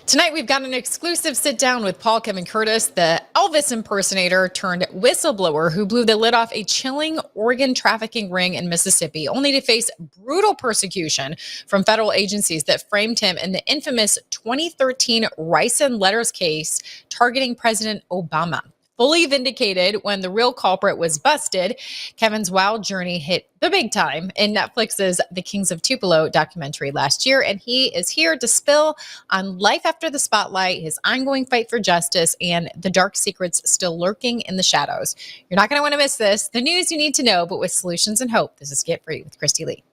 Tonight, we've got an exclusive sit down with Paul Kevin Curtis, the Elvis impersonator turned whistleblower who blew the lid off a chilling organ trafficking ring in Mississippi, only to face brutal persecution from federal agencies that framed him in the infamous 2013 RICIN letters case targeting President Obama. Fully vindicated when the real culprit was busted, Kevin's wild journey hit the big time in Netflix's The Kings of Tupelo documentary last year, and he is here to spill on life after the spotlight, his ongoing fight for justice, and the dark secrets still lurking in the shadows. You're not going to want to miss this. The news you need to know, but with solutions and hope. This is Get Free with KRISTI Leigh.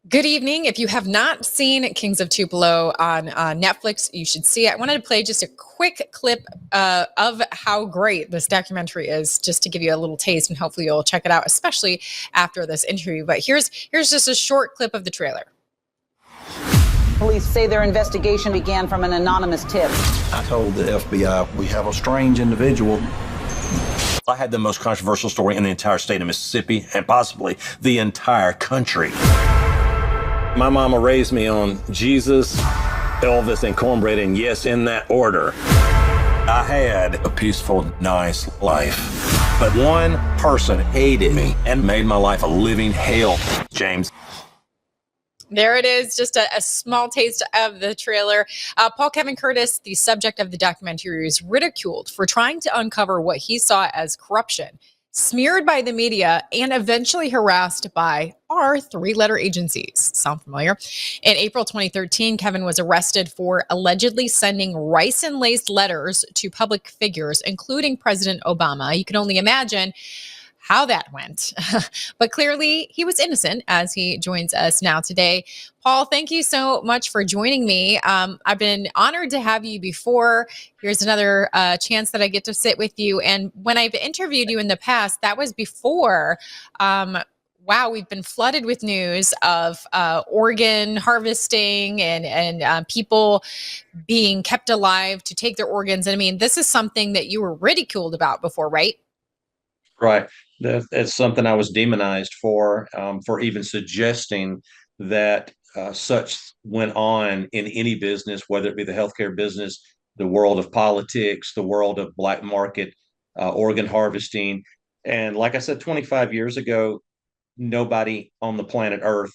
Good evening. If you have not seen Kings of Tupelo on Netflix, you should see it. I wanted to play just a quick clip of how great this documentary is, just to give you a little taste, and hopefully you'll check it out, especially after this interview. But here's just a short clip of the trailer. Police say their investigation began from an anonymous tip. I told the FBI, we have a strange individual. I had the most controversial story in the entire state of Mississippi and possibly the entire country. My mama raised me on Jesus, Elvis, and cornbread, and yes, in that order. I had a peaceful, nice life. But one person hated me and made my life a living hell, James. There it is, just a small taste of the trailer. Paul Kevin Curtis, the subject of the documentary, is ridiculed for trying to uncover what he saw as corruption, smeared by the media, and eventually harassed by our three-letter agencies. Sound familiar? In April 2013, Kevin was arrested for allegedly sending ricin-laced letters to public figures, including President Obama. You can only imagine how that went. But clearly, he was innocent, as he joins us now today. Paul, thank you so much for joining me. I've been honored to have you before. Here's another chance that I get to sit with you. And when I've interviewed you in the past, that was before. Wow, we've been flooded with news of organ harvesting and people being kept alive to take their organs. And I mean, this is something that you were ridiculed about before, right? Right. That's something I was demonized for even suggesting that such went on in any business, whether it be the healthcare business, the world of politics, the world of black market organ harvesting. And like I said, 25 years ago, nobody on the planet Earth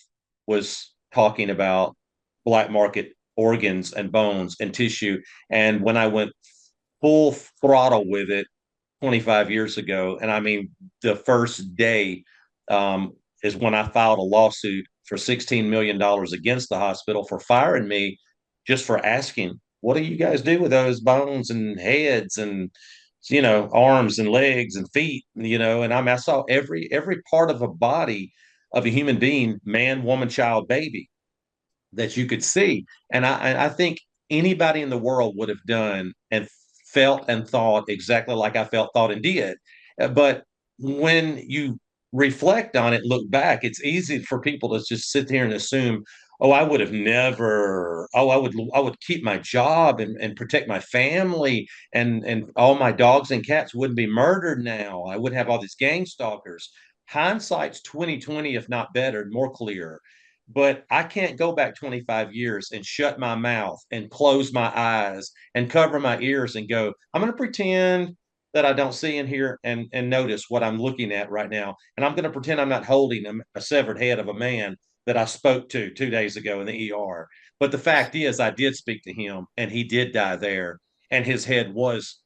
was talking about black market organs and bones and tissue. And when I went full throttle with it 25 years ago, and I mean, the first day is when I filed a lawsuit for $16 million against the hospital for firing me just for asking, what do you guys do with those bones and heads and arms and legs and feet, and I saw every part of a body of a human being, man, woman, child, baby, that you could see. And I think anybody in the world would have done and felt and thought exactly like I felt, thought, and did. But when you reflect on it, look back, it's easy for people to just sit there and assume, oh, I would have never, oh, I would keep my job and protect my family, and all my dogs and cats wouldn't be murdered now. I wouldn't have all these gang stalkers. Hindsight's 2020, if not better, more clear. But I can't go back 25 years and shut my mouth and close my eyes and cover my ears and go, I'm going to pretend that I don't see in here and notice what I'm looking at right now. And I'm going to pretend I'm not holding a severed head of a man that I spoke to 2 days ago in the ER. But the fact is, I did speak to him, and he did die there. And his head was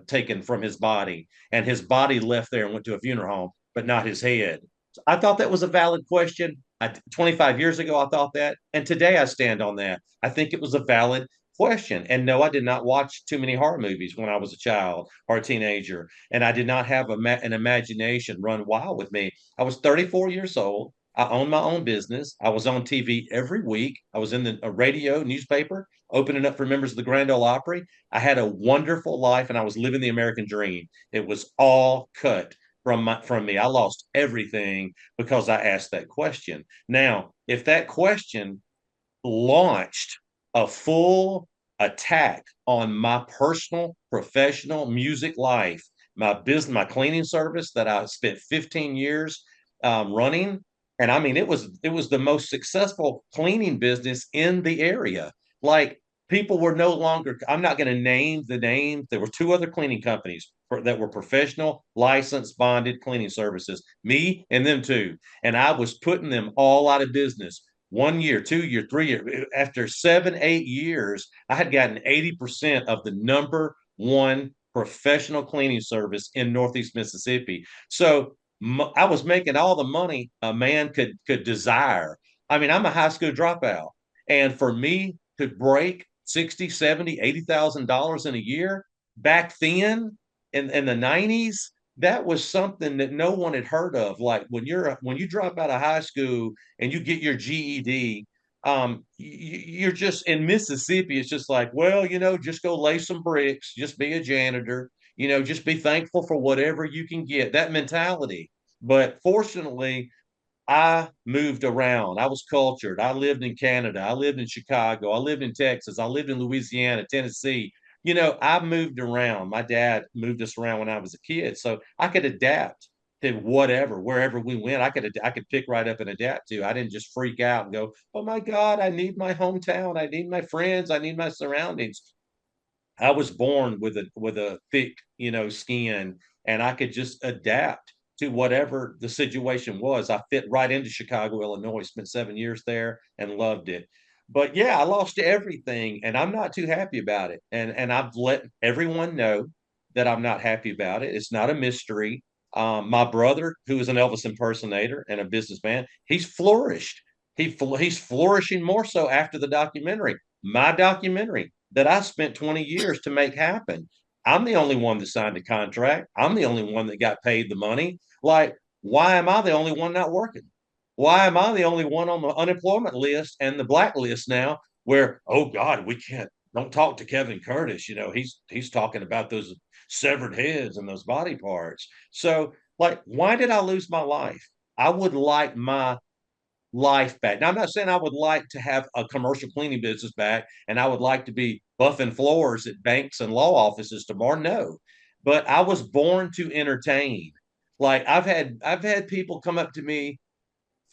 taken from his body, and his body left there and went to a funeral home, but not his head. So I thought that was a valid question. 25 years ago, I thought that. And today I stand on that. I think it was a valid question. And no, I did not watch too many horror movies when I was a child or a teenager. And I did not have an imagination run wild with me. I was 34 years old. I owned my own business. I was on TV every week. I was in a radio, newspaper, opening up for members of the Grand Ole Opry. I had a wonderful life, and I was living the American dream. It was all cut from me. I lost everything because I asked that question. Now, if that question launched a full attack on my personal, professional music life, my business, my cleaning service that I spent 15 years running. And I mean, it was the most successful cleaning business in the area. Like people were no longer, I'm not going to name the name. There were two other cleaning companies that were professional, licensed, bonded cleaning services, me and them two. And I was putting them all out of business 1 year, 2 year, 3 year. After 7, 8 years, I had gotten 80% of the number one professional cleaning service in Northeast Mississippi. So I was making all the money a man could desire. I mean, I'm a high school dropout. And for me to break 60, 70, $80,000 in a year back then in the 90s, that was something that no one had heard of. Like when you drop out of high school and you get your GED, you're just in Mississippi. It's just like, well, just go lay some bricks, just be a janitor, just be thankful for whatever you can get. That mentality. But fortunately, I moved around. I was cultured. I lived in Canada. I lived in Chicago. I lived in Texas. I lived in Louisiana, Tennessee. I moved around. My dad moved us around when I was a kid, so I could adapt to whatever, wherever we went. I could pick right up and adapt to. I didn't just freak out and go, "Oh my God, I need my hometown. I need my friends. I need my surroundings." I was born with a thick, skin, and I could just adapt to whatever the situation was. I fit right into Chicago, Illinois, spent 7 years there and loved it. But yeah, I lost everything, and I'm not too happy about it. And I've let everyone know that I'm not happy about it. It's not a mystery. My brother, who is an Elvis impersonator and a businessman, he's flourished. He's flourishing more so after the documentary. My documentary that I spent 20 years to make happen. I'm the only one that signed the contract. I'm the only one that got paid the money. Like, why am I the only one not working? Why am I the only one on the unemployment list and the blacklist now where, oh God, we can't, don't talk to Kevin Curtis. He's talking about those severed heads and those body parts. So, like, why did I lose my life? I would like my life back. Now, I'm not saying I would like to have a commercial cleaning business back and I would like to be buffing floors at banks and law offices tomorrow. No, but I was born to entertain. Like I've had people come up to me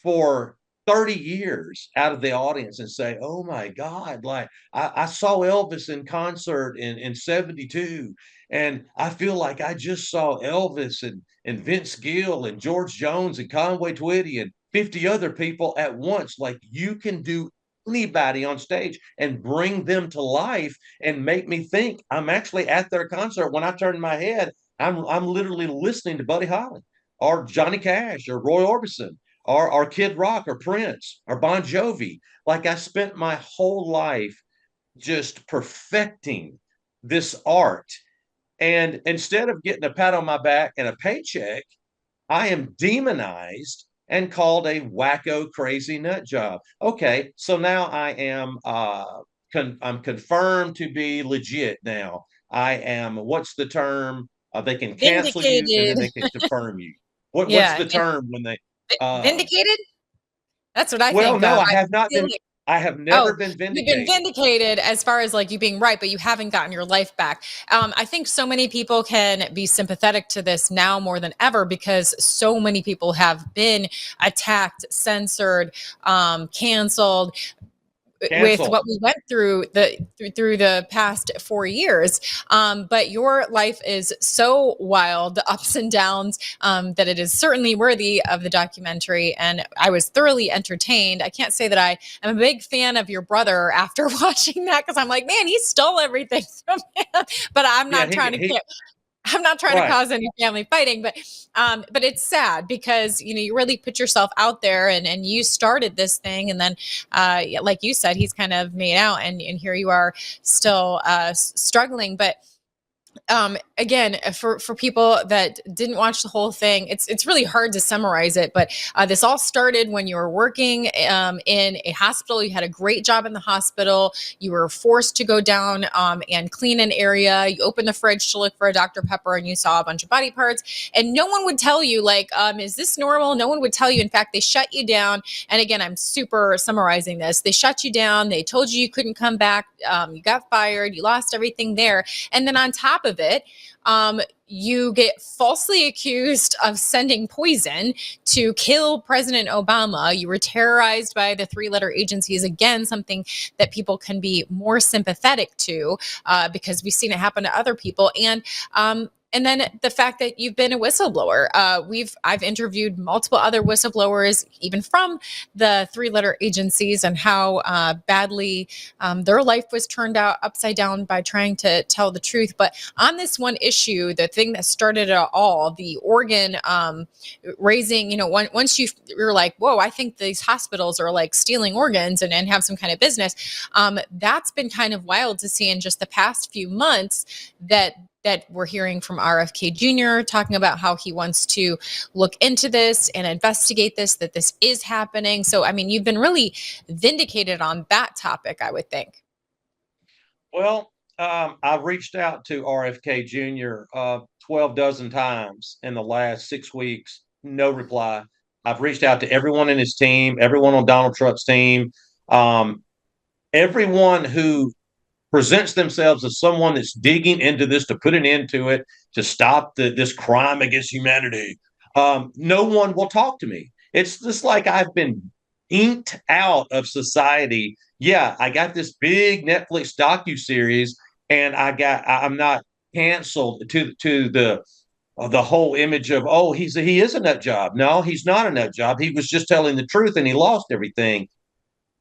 for 30 years out of the audience and say, "Oh my God, like I saw Elvis in concert in 72, and I feel like I just saw Elvis and Vince Gill and George Jones and Conway Twitty and 50 other people at once." Like you can do anybody on stage and bring them to life and make me think I'm actually at their concert. When I turn my head, I'm literally listening to Buddy Holly or Johnny Cash or Roy Orbison or Kid Rock or Prince or Bon Jovi. Like I spent my whole life just perfecting this art. And instead of getting a pat on my back and a paycheck, I am demonized and called a wacko crazy nut job. Okay, so now I am I'm confirmed to be legit now. I am, what's the term? They can cancel you and then Vindicated. they can confirm you. What's Yeah. the term when they Vindicated? That's what I well, think no, of. I have not feel been. like- I have never Oh, been you've been vindicated. vindicated as far as like you being right, but you haven't gotten your life back. I think so many people can be sympathetic to this now more than ever because so many people have been attacked, censored, canceled with Cancel. what we went through the past 4 years. But your life is so wild, the ups and downs, that it is certainly worthy of the documentary. And I was thoroughly entertained. I can't say that I am a big fan of your brother after watching that because I'm like, man, he stole everything from him. But I'm Yeah, not trying to he I'm not trying to right. cause any family fighting, but it's sad because you really put yourself out there and you started this thing, and then like you said, he's kind of made out, and here you are still struggling. But again, for people that didn't watch the whole thing, it's really hard to summarize it, but this all started when you were working in a hospital. You had a great job in the hospital. You were forced to go down and clean an area. You opened the fridge to look for a Dr. Pepper, and you saw a bunch of body parts, and no one would tell you, like, is this normal? No one would tell you. In fact, they shut you down. And again, I'm super summarizing this. They shut you down. They told you couldn't come back. You got fired. You lost everything there. And then on top of it, you get falsely accused of sending poison to kill President Obama. You were terrorized by the three-letter agencies. Again, something that people can be more sympathetic to because we've seen it happen to other people. And then the fact that you've been a whistleblower. I've interviewed multiple other whistleblowers, even from the three-letter agencies, and how badly their life was turned out upside down by trying to tell the truth. But on this one issue, the thing that started it all, the organ raising, once you're like, whoa, I think these hospitals are like stealing organs and have some kind of business. That's been kind of wild to see in just the past few months that we're hearing from RFK Jr. talking about how he wants to look into this and investigate this, that this is happening. So, I mean, you've been really vindicated on that topic, I would think. Well, I've reached out to RFK Jr. 12 dozen times in the last 6 weeks. No reply. I've reached out to everyone in his team, everyone on Donald Trump's team, everyone who presents themselves as someone that's digging into this to put an end to it, to stop this crime against humanity. No one will talk to me. It's just like I've been inked out of society. Yeah, I got this big Netflix docuseries, and I'm not canceled to the whole image of, oh, he is a nut job. No, he's not a nut job. He was just telling the truth, and he lost everything.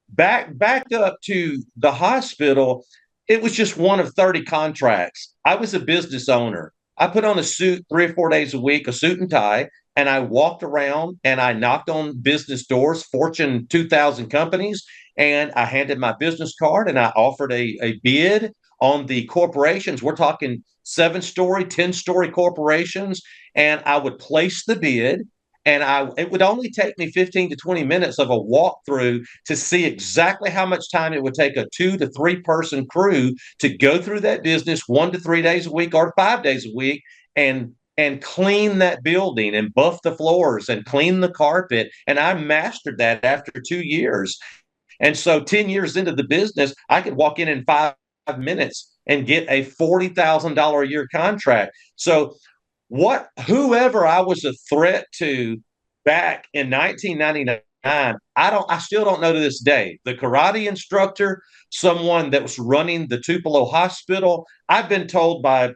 Back up to the hospital. It was just one of 30 contracts. I was a business owner. I put on a suit 3 or 4 days a week, a suit and tie, and I walked around and I knocked on business doors, Fortune 2000 companies, and I handed my business card and I offered a bid on the corporations. We're talking 7-story, 10-story corporations, and I would place the bid. And it would only take me 15 to 20 minutes of a walkthrough to see exactly how much time it would take a 2 to 3 person crew to go through that business 1 to 3 days a week or 5 days a week and clean that building and buff the floors and clean the carpet. And I mastered that after 2 years. And so 10 years into the business, I could walk in 5 minutes and get a $40,000 a year contract. So whoever I was a threat to back in 1999, I still don't know to this day. The karate instructor, someone that was running the Tupelo hospital, I've been told by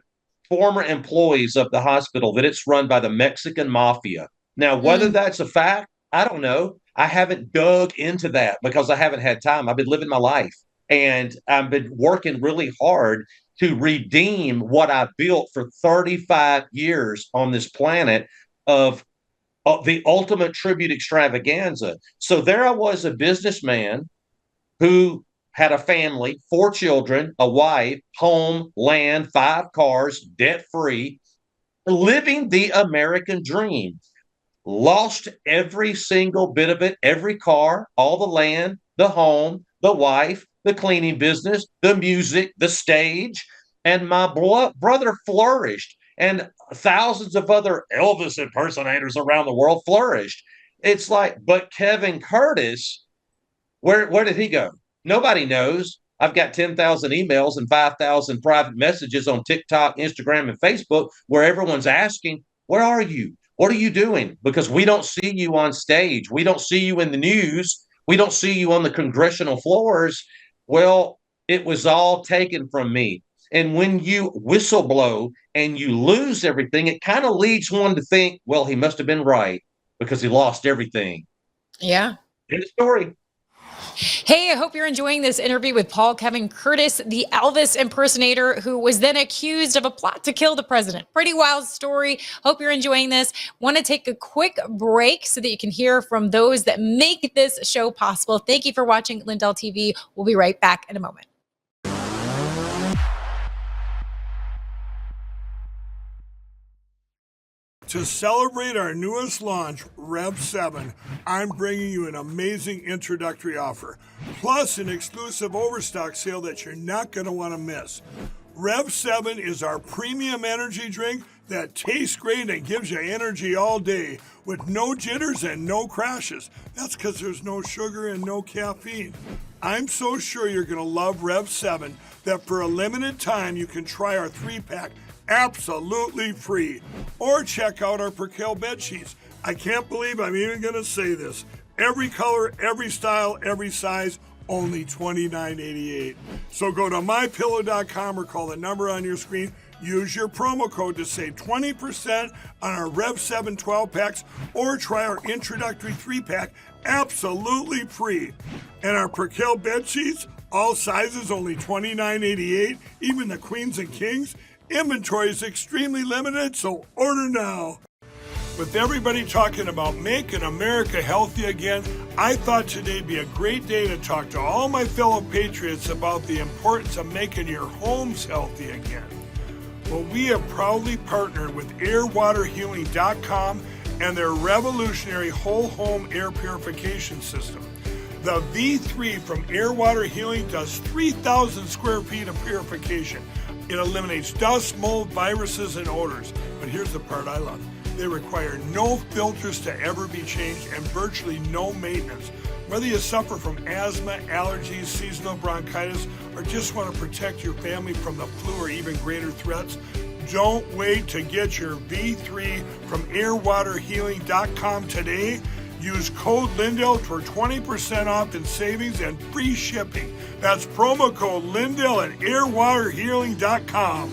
former employees of the hospital that it's run by the Mexican mafia. Now, whether that's a fact, I don't know. I haven't dug into that because I haven't had time. I've been living my life, and I've been working really hard to redeem what I built for 35 years on this planet of the ultimate tribute extravaganza. So there I was, a businessman who had a family, 4 children, a wife, home, land, 5 cars, debt-free, living the American dream. Lost every single bit of it, every car, all the land, the home, the wife, the cleaning business, the music, the stage, and my brother flourished, and thousands of other Elvis impersonators around the world flourished. It's like, but Kevin Curtis, where did he go? Nobody knows. I've got 10,000 emails and 5,000 private messages on TikTok, Instagram, and Facebook where everyone's asking, where are you? What are you doing? Because we don't see you on stage. We don't see you in the news. We don't see you on the congressional floors. Well, it was all taken from me. And when you whistleblow and you lose everything, it kind of leads one to think, well, he must have been right because he lost everything. Yeah. End of story. Hey, I hope you're enjoying this interview with Paul Kevin Curtis, the Elvis impersonator who was then accused of a plot to kill the president. Pretty wild story. Hope you're enjoying this. Want to take a quick break so that you can hear from those that make this show possible. Thank you for watching Lindell TV. We'll be right back in a moment. To celebrate our newest launch, Rev 7, I'm bringing you an amazing introductory offer, plus an exclusive overstock sale that you're not going to want to miss. Rev 7 is our premium energy drink that tastes great and gives you energy all day with no jitters and no crashes. That's because there's no sugar and no caffeine. I'm so sure you're going to love Rev 7 that for a limited time you can try our 3-pack absolutely free. Or check out our Percale bed sheets. I can't believe I'm even going to say this. Every color, every style, every size, only $29.88. So go to mypillow.com or call the number on your screen. Use your promo code to save 20% on our Rev 7 12-packs or try our introductory 3-pack absolutely free. And our Percale bed sheets, all sizes only $29.88, even the queens and kings. Inventory is extremely limited, so order now. With everybody talking about making America healthy again, I thought today'd be a great day to talk to all my fellow patriots about the importance of making your homes healthy again. Well, we have proudly partnered with airwaterhealing.com and their revolutionary whole home air purification system. The V3 from Air Water Healing does 3,000 square feet of purification. It eliminates dust, mold, viruses, and odors. But here's the part I love. They require no filters to ever be changed and virtually no maintenance. Whether you suffer from asthma, allergies, seasonal bronchitis, or just want to protect your family from the flu or even greater threats, don't wait to get your V3 from airwaterhealing.com today. Use code Lindell for 20% off in savings and free shipping. That's promo code Lindell at airwaterhealing.com.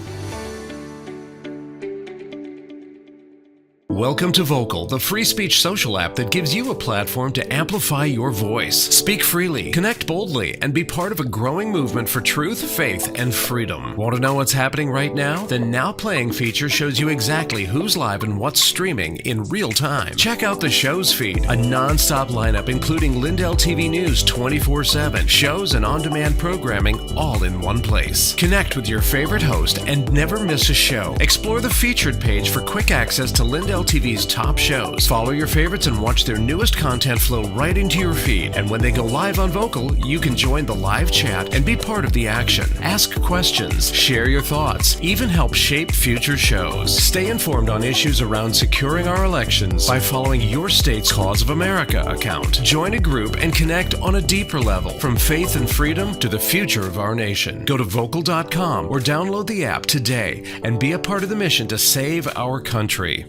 Welcome to Vocal, the free speech social app that gives you a platform to amplify your voice. Speak freely, connect boldly, and be part of a growing movement for truth, faith, and freedom. Want to know what's happening right now? The Now Playing feature shows you exactly who's live and what's streaming in real time. Check out the show's feed, a non-stop lineup including Lindell TV News 24/7, shows and on-demand programming all in one place. Connect with your favorite host and never miss a show. Explore the featured page for quick access to Lindell TV's top shows. Follow your favorites and watch their newest content flow right into your feed. And when they go live on Vocal, you can join the live chat and be part of the action. Ask questions, share your thoughts, even help shape future shows. Stay informed on issues around securing our elections by following your state's Cause of America account. Join a group and connect on a deeper level, from faith and freedom to the future of our nation. Go to vocal.com or download the app today and be a part of the mission to save our country.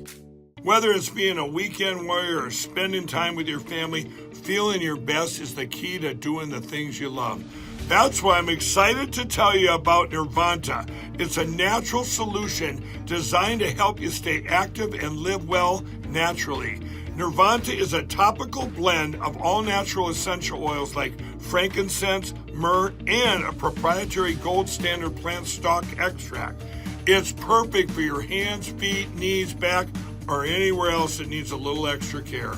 Whether it's being a weekend warrior or spending time with your family, feeling your best is the key to doing the things you love. That's why I'm excited to tell you about Nirvanta. It's a natural solution designed to help you stay active and live well naturally. Nirvanta is a topical blend of all natural essential oils like frankincense, myrrh, and a proprietary gold standard plant stock extract. It's perfect for your hands, feet, knees, back, or anywhere else that needs a little extra care.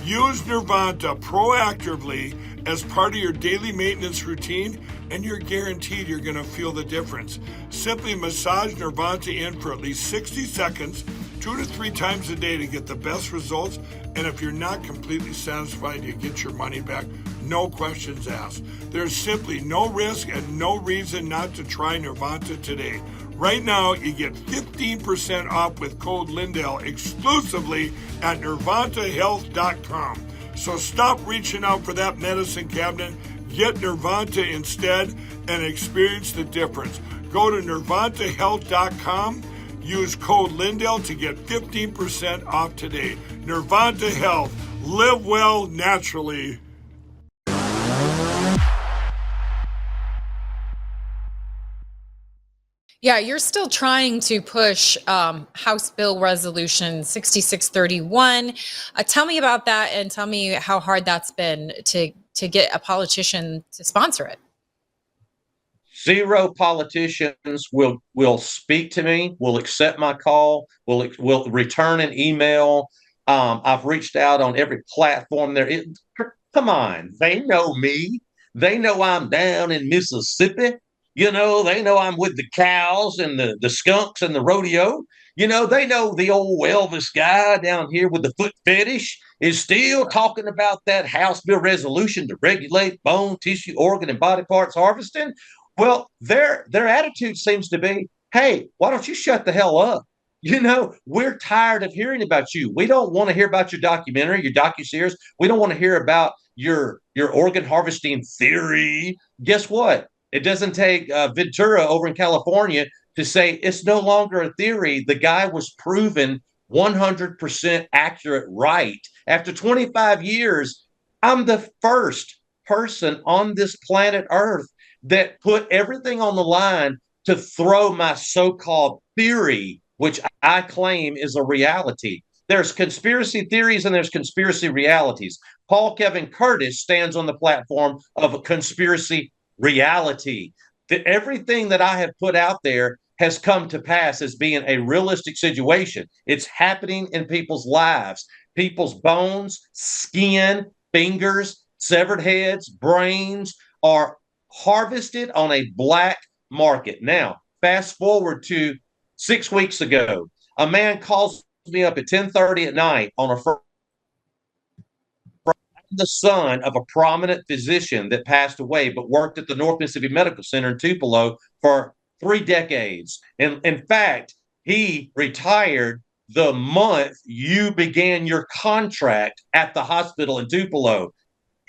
Use Nirvanta proactively as part of your daily maintenance routine, and you're guaranteed you're going to feel the difference. Simply massage Nirvanta in for at least 60 seconds, 2 to 3 times a day to get the best results. And if you're not completely satisfied, you get your money back. No questions asked. There's simply no risk and no reason not to try Nirvanta today. Right now, you get 15% off with code Lindell exclusively at nirvantahealth.com. So stop reaching out for that medicine cabinet. Get Nirvanta instead and experience the difference. Go to nirvantahealth.com. Use code Lindell to get 15% off today. Nirvanta Health. Live well naturally. Yeah, you're still trying to push House Bill Resolution 6631. Tell me about that and tell me how hard that's been to get a politician to sponsor it. Zero politicians will speak to me, will accept my call, will return an email. I've reached out on every platform there. Come on, they know me. They know I'm down in Mississippi. They know I'm with the cows and the skunks and the rodeo. They know the old Elvis guy down here with the foot fetish is still talking about that House bill resolution to regulate bone, tissue, organ, and body parts harvesting. Well, their attitude seems to be, hey, why don't you shut the hell up? We're tired of hearing about you. We don't want to hear about your documentary, your docuseries. We don't want to hear about your organ harvesting theory. Guess what? It doesn't take Ventura over in California to say it's no longer a theory. The guy was proven 100% accurate right. After 25 years, I'm the first person on this planet Earth that put everything on the line to throw my so-called theory, which I claim is a reality. There's conspiracy theories and there's conspiracy realities. Paul Kevin Curtis stands on the platform of a conspiracy reality. That everything that I have put out there has come to pass as being a realistic situation. It's happening in people's lives. People's bones, skin, fingers, severed heads, brains are harvested on a black market. Now, fast forward to 6 weeks ago, a man calls me up at 10:30 at night on a the son of a prominent physician that passed away, but worked at the North Mississippi Medical Center in Tupelo for 3 decades. And in fact, he retired the month you began your contract at the hospital in Tupelo.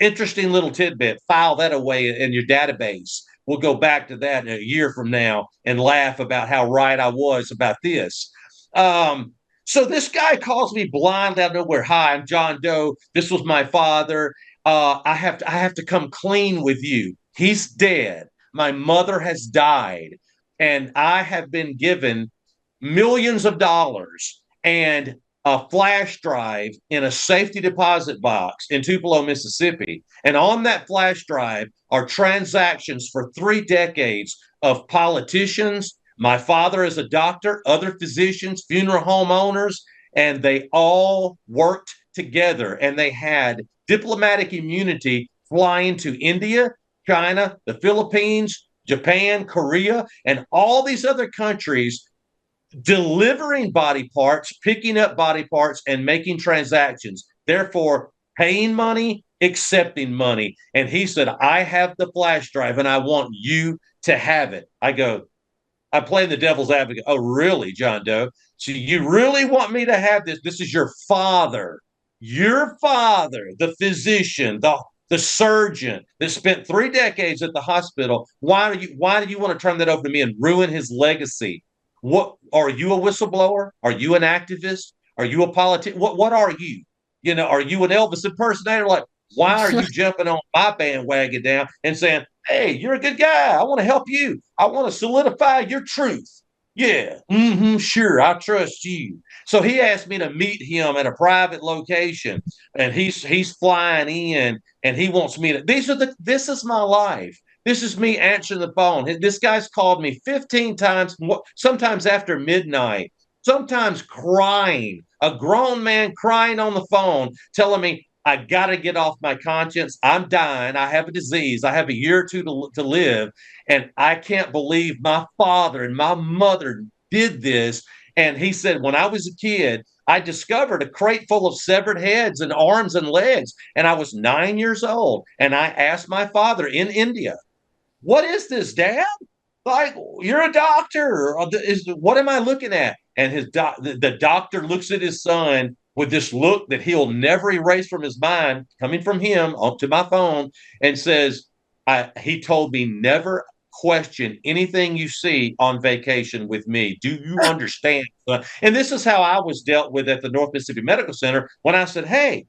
Interesting little tidbit. File that away in your database. We'll go back to that in a year from now and laugh about how right I was about this. So this guy calls me blind out of nowhere. Hi, I'm John Doe. This was my father. I have to come clean with you. He's dead. My mother has died, and I have been given millions of dollars and a flash drive in a safety deposit box in Tupelo, Mississippi. And on that flash drive are transactions for 3 decades of politicians. My father is a doctor, other physicians, funeral home owners, and they all worked together and they had diplomatic immunity flying to India, China, the Philippines, Japan, Korea, and all these other countries, delivering body parts, picking up body parts, and making transactions. Therefore, paying money, accepting money. And he said, I have the flash drive and I want you to have it. I go, I play the devil's advocate. Oh, really, John Doe? So you really want me to have this? This is your father, the physician, the surgeon that spent 3 decades at the hospital. Why do you want to turn that over to me and ruin his legacy? What are you, a whistleblower? Are you an activist? Are you a politician? What are you? Are you an Elvis impersonator? Like, why are you jumping on my bandwagon down and saying, hey, you're a good guy. I want to help you. I want to solidify your truth. Yeah, sure, I trust you. So he asked me to meet him at a private location, and he's flying in, and he wants me to. This is my life. This is me answering the phone. This guy's called me 15 times, sometimes after midnight, sometimes crying, a grown man crying on the phone, telling me, I got to get off my conscience. I'm dying. I have a disease. I have a year or two to live. And I can't believe my father and my mother did this. And he said, when I was a kid, I discovered a crate full of severed heads and arms and legs. And I was 9 years old. And I asked my father in India, what is this, Dad? Like, you're a doctor. What am I looking at? And the doctor looks at his son with this look that he'll never erase from his mind, coming from him onto my phone, and says, he told me, never question anything you see on vacation with me. Do you understand? And this is how I was dealt with at the North Mississippi Medical Center when I said, hey,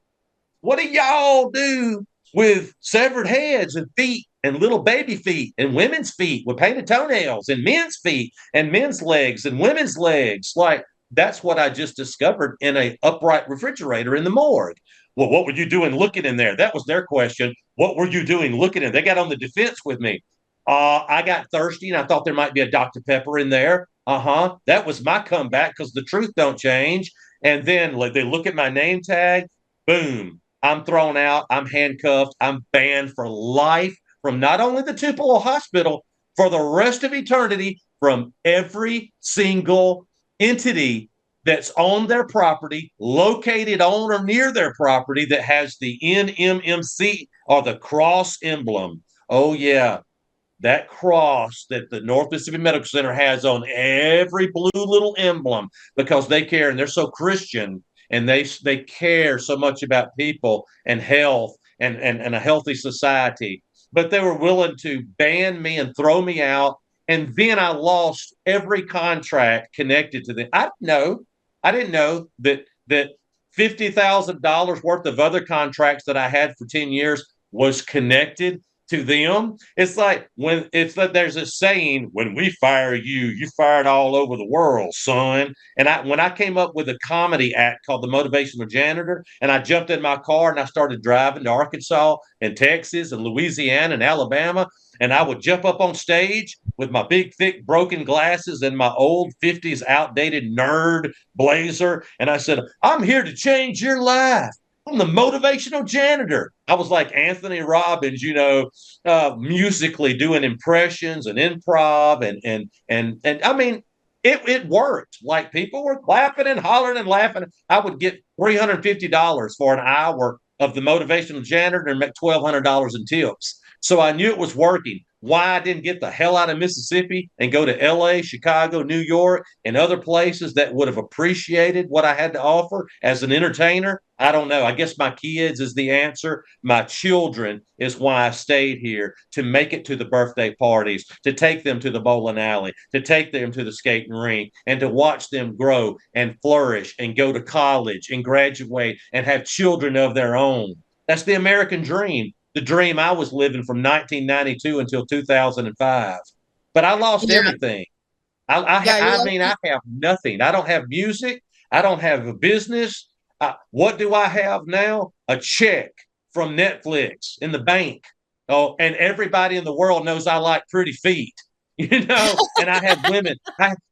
what do y'all do with severed heads and feet and little baby feet and women's feet with painted toenails and men's feet and men's legs and women's legs? Like, that's what I just discovered in an upright refrigerator in the morgue. Well, what were you doing looking in there? That was their question. What were you doing looking in? They got on the defense with me. I got thirsty and I thought there might be a Dr. Pepper in there. That was my comeback because the truth don't change. And then they look at my name tag. Boom. I'm thrown out. I'm handcuffed. I'm banned for life from not only the Tupelo Hospital, for the rest of eternity from every single entity that's on their property, located on or near their property, that has the NMMC or the cross emblem. Oh, yeah. That cross that the North Mississippi Medical Center has on every blue little emblem, because they care, and they're so Christian, and they care so much about people and health and a healthy society. But they were willing to ban me and throw me out. And then I lost every contract connected to them. I didn't know that $50,000 worth of other contracts that I had for 10 years was connected to them. It's like there's a saying, when we fire you, you fired all over the world, son. And when I came up with a comedy act called The Motivational Janitor, and I jumped in my car and I started driving to Arkansas and Texas and Louisiana and Alabama, and I would jump up on stage with my big, thick, broken glasses and my old 50s outdated nerd blazer. And I said, I'm here to change your life. I'm the motivational janitor. I was like Anthony Robbins, musically doing impressions and improv, and I mean, it worked. Like, people were clapping and hollering and laughing. I would get $350 for an hour of the motivational janitor and make $1,200 in tips. So I knew it was working. Why I didn't get the hell out of Mississippi and go to LA, Chicago, New York, and other places that would have appreciated what I had to offer as an entertainer, I don't know. I guess my kids is the answer. My children is why I stayed here, to make it to the birthday parties, to take them to the bowling alley, to take them to the skating rink, and to watch them grow and flourish and go to college and graduate and have children of their own. That's the American dream. The dream I was living from 1992 until 2005. But I lost everything. I have nothing. I don't have music. I don't have a business. What do I have now? A check from Netflix in the bank. Oh, and everybody in the world knows I like pretty feet. And I have women.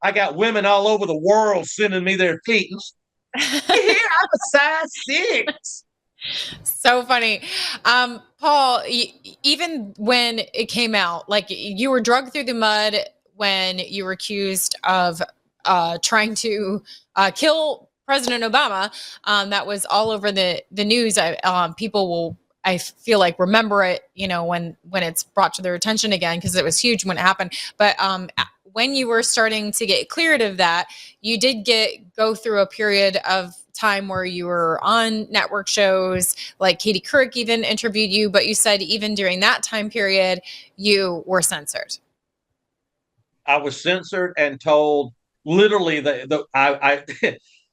I got women all over the world sending me their feet. Here, I'm a size 6. So funny. Paul, even when it came out, like, you were dragged through the mud when you were accused of trying to kill President Obama. That was all over the news. People will, I feel like, remember it, when it's brought to their attention again, because it was huge when it happened. But when you were starting to get cleared of that, you did go through a period of time where you were on network shows, like Katie Couric even interviewed you, but you said even during that time period, you were censored. I was censored and told, literally,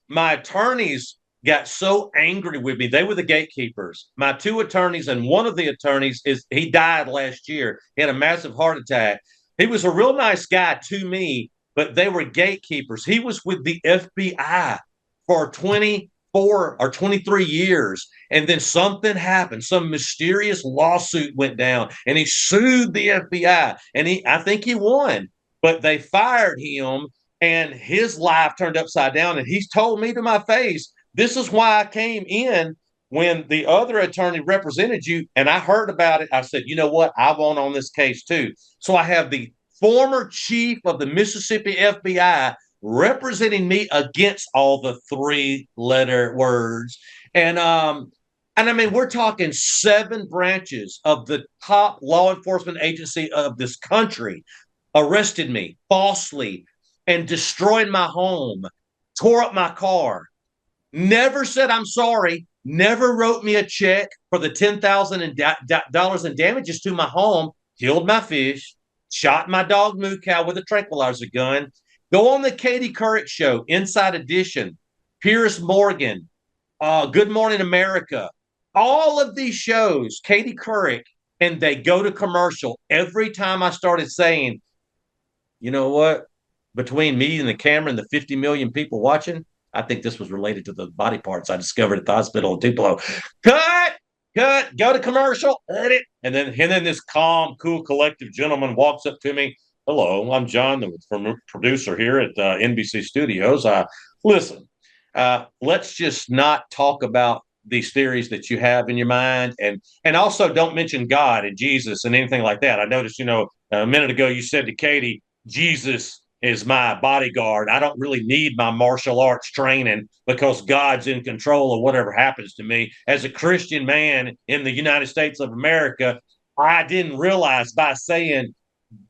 my attorneys got so angry with me. They were the gatekeepers. My 2 attorneys, and one of the attorneys he died last year. He had a massive heart attack. He was a real nice guy to me, but they were gatekeepers. He was with the FBI for 24 or 23 years. And then something happened. Some mysterious lawsuit went down, and he sued the FBI, and I think he won, but they fired him, and his life turned upside down. And he's told me to my face, this is why I came in when the other attorney represented you. And I heard about it. I said, you know what? I want on this case too. So I have the former chief of the Mississippi FBI representing me against all the 3-letter words. And I mean, we're talking 7 branches of the top law enforcement agency of this country arrested me falsely and destroyed my home, tore up my car, never said I'm sorry, never wrote me a check for the $10,000 in damages to my home, killed my fish, shot my dog Moo Cow with a tranquilizer gun. Go on the Katie Couric show, Inside Edition, Piers Morgan, Good Morning America, all of these shows, Katie Couric, and they go to commercial. Every time I started saying, you know what, between me and the camera and the 50 million people watching, I think this was related to the body parts I discovered at the hospital in Tupelo. Cut, go to commercial, edit. And then this calm, cool, collective gentleman walks up to me. Hello, I'm John, the producer here at NBC Studios. Listen, let's just not talk about these theories that you have in your mind, and also don't mention God and Jesus and anything like that. I noticed, a minute ago you said to Katie, Jesus is my bodyguard. I don't really need my martial arts training because God's in control of whatever happens to me. As a Christian man in the United States of America, I didn't realize by saying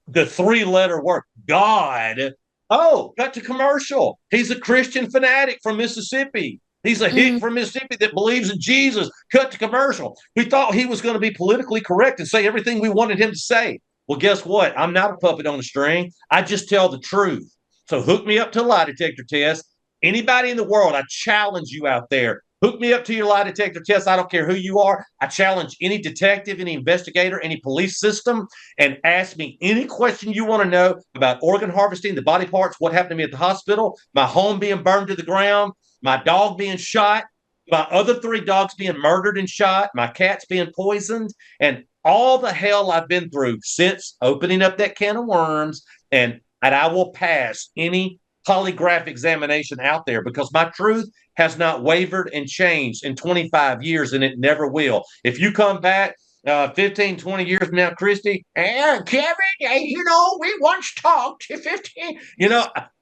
the 3-letter word God. Oh, cut to commercial. He's a Christian fanatic from Mississippi. He's a hick from Mississippi that believes in Jesus. Cut to commercial. We thought he was going to be politically correct and say everything we wanted him to say. Well, guess what? I'm not a puppet on a string. I just tell the truth. So hook me up to a lie detector test. Anybody in the world, I challenge you out there. Hook me up to your lie detector test. I don't care who you are. I challenge any detective, any investigator, any police system, and ask me any question you want to know about organ harvesting, the body parts, what happened to me at the hospital, my home being burned to the ground, my dog being shot, my other 3 dogs being murdered and shot, my cats being poisoned, and all the hell I've been through since opening up that can of worms, and I will pass any polygraph examination out there because my truth has not wavered and changed in 25 years, and it never will. If you come back 15, 20 years from now, KRISTI, Kevin, we once talked 15,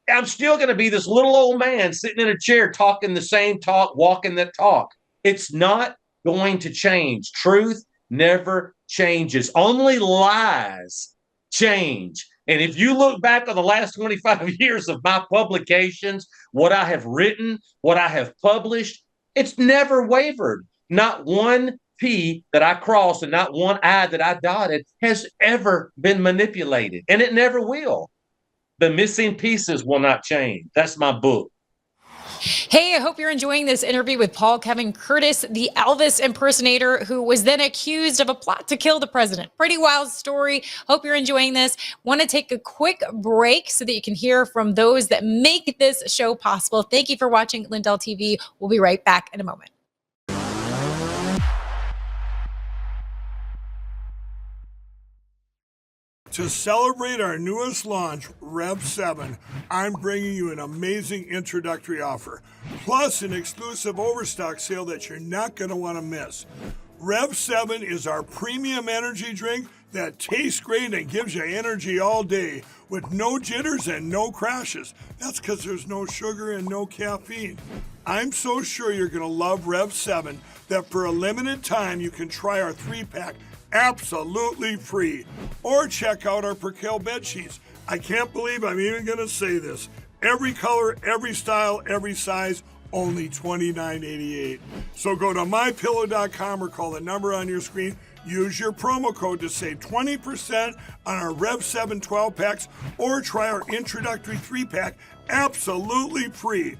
I'm still going to be this little old man sitting in a chair talking the same talk, walking that talk. It's not going to change. Truth never changes. Only lies change. And if you look back on the last 25 years of my publications, what I have written, what I have published, it's never wavered. Not one P that I crossed and not one I that I dotted has ever been manipulated. And it never will. The missing pieces will not change. That's my book. Hey, I hope you're enjoying this interview with Paul Kevin Curtis, the Elvis impersonator who was then accused of a plot to kill the president. Pretty wild story. Hope you're enjoying this. Want to take a quick break so that you can hear from those that make this show possible. Thank you for watching Lindell TV. We'll be right back in a moment. To celebrate our newest launch, Rev 7, I'm bringing you an amazing introductory offer, plus an exclusive overstock sale that you're not going to want to miss. Rev 7 is our premium energy drink that tastes great and gives you energy all day with no jitters and no crashes. That's because there's no sugar and no caffeine. I'm so sure you're going to love Rev 7 that for a limited time you can try our 3-pack absolutely free. Or check out our Percale bed sheets. I can't believe I'm even going to say this. Every color, every style, every size, only $29.88. So go to mypillow.com or call the number on your screen. Use your promo code to save 20% on our Rev 7 12-packs or try our introductory 3-pack absolutely free.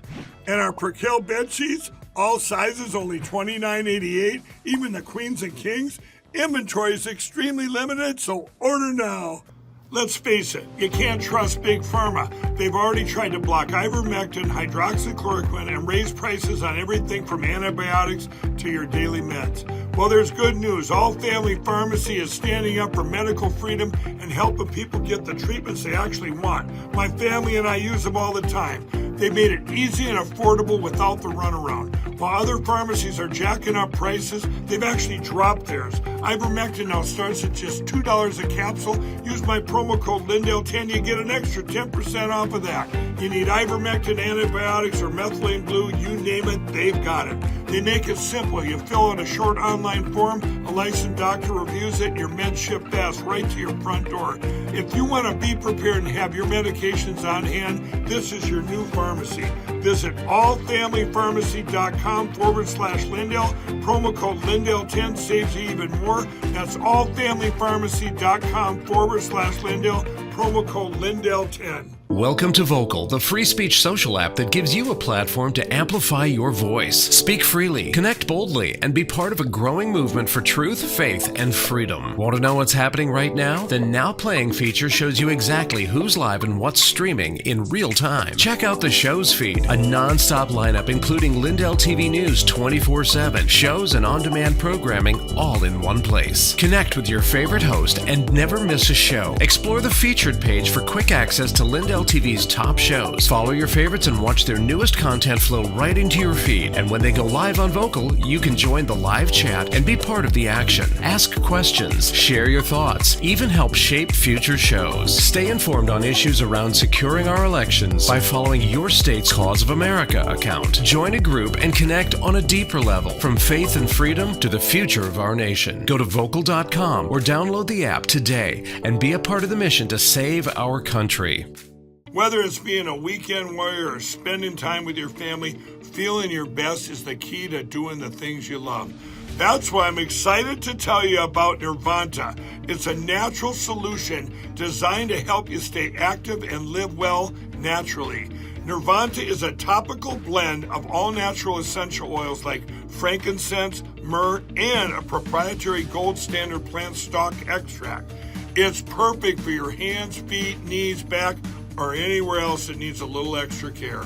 And our Percale bed sheets, all sizes, only $29.88, even the queens and kings. Inventory is extremely limited, so order now. Let's face it, you can't trust Big Pharma. They've already tried to block ivermectin, hydroxychloroquine, and raise prices on everything from antibiotics to your daily meds. Well, there's good news. All Family Pharmacy is standing up for medical freedom and helping people get the treatments they actually want. My family and I use them all the time. They made it easy and affordable without the runaround. While other pharmacies are jacking up prices, they've actually dropped theirs. Ivermectin now starts at just $2 a capsule. Use my promo code Lindell10, you get an extra 10% off of that. You need ivermectin, antibiotics, or methylene blue, you name it, they've got it. They make it simple. You fill out a short online form, a licensed doctor reviews it, and your meds ship fast right to your front door. If you want to be prepared and have your medications on hand, this is your new pharmacy. Visit allfamilypharmacy.com/Lindell. Promo code Lindell10 saves you even more. That's allfamilypharmacy.com/Lindell. Promo code Lindell10. Welcome to Vocal, the free speech social app that gives you a platform to amplify your voice. Speak freely, connect boldly, and be part of a growing movement for truth, faith, and freedom. Want to know what's happening right now? The Now Playing feature shows you exactly who's live and what's streaming in real time. Check out the show's feed, a A non-stop lineup including Lindell TV News 24/7, shows and on-demand programming all in one place. Connect with your favorite host and never miss a show. Explore the featured page for quick access to Lindell TV's top shows. Follow your favorites and watch their newest content flow right into your feed. And when they go live on Vocal, you can join the live chat and be part of the action. Ask questions, share your thoughts, even help shape future shows. Stay informed on issues around securing our elections by following your state's Cause of America account. Join a group and connect on a deeper level, from faith and freedom to the future of our nation. Go to vocal.com or download the app today and be a part of the mission to save our country. Whether it's being a weekend warrior or spending time with your family, feeling your best is the key to doing the things you love. That's why I'm excited to tell you about Nirvanta. It's a natural solution designed to help you stay active and live well naturally. Nirvanta is a topical blend of all natural essential oils like frankincense, myrrh, and a proprietary gold standard plant stock extract. It's perfect for your hands, feet, knees, back, or anywhere else that needs a little extra care.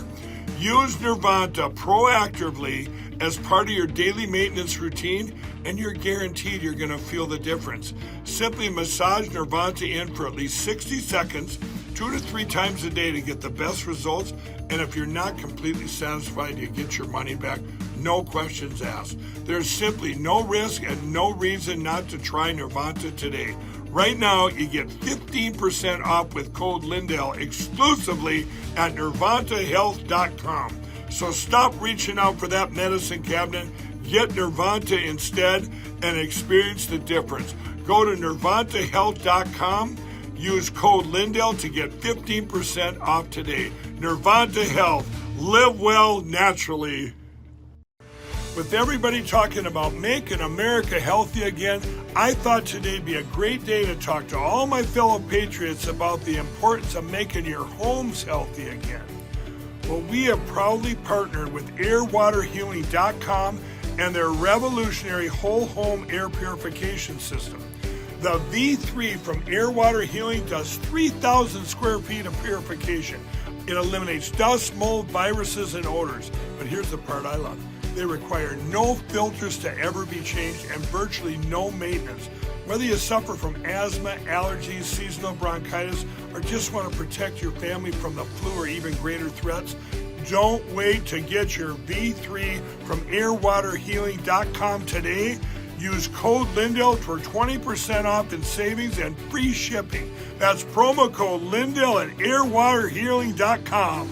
Use Nirvanta proactively as part of your daily maintenance routine, and you're guaranteed you're going to feel the difference. Simply massage Nirvanta in for at least 60 seconds, 2 to 3 times a day to get the best results. And if you're not completely satisfied, you get your money back. No questions asked. There's simply no risk and no reason not to try Nirvanta today. Right now, you get 15% off with code Lindell exclusively at nirvantahealth.com. So stop reaching out for that medicine cabinet. Get Nirvanta instead and experience the difference. Go to nirvantahealth.com. Use code Lindell to get 15% off today. Nirvanta Health. Live well naturally. With everybody talking about making America healthy again, I thought today'd be a great day to talk to all my fellow patriots about the importance of making your homes healthy again. Well, we have proudly partnered with airwaterhealing.com and their revolutionary whole home air purification system. The V3 from Air Water Healing does 3,000 square feet of purification. It eliminates dust, mold, viruses, and odors. But here's the part I love. They require no filters to ever be changed and virtually no maintenance. Whether you suffer from asthma, allergies, seasonal bronchitis, or just want to protect your family from the flu or even greater threats, don't wait to get your V3 from airwaterhealing.com today. Use code Lindell for 20% off in savings and free shipping. That's promo code Lindell at airwaterhealing.com.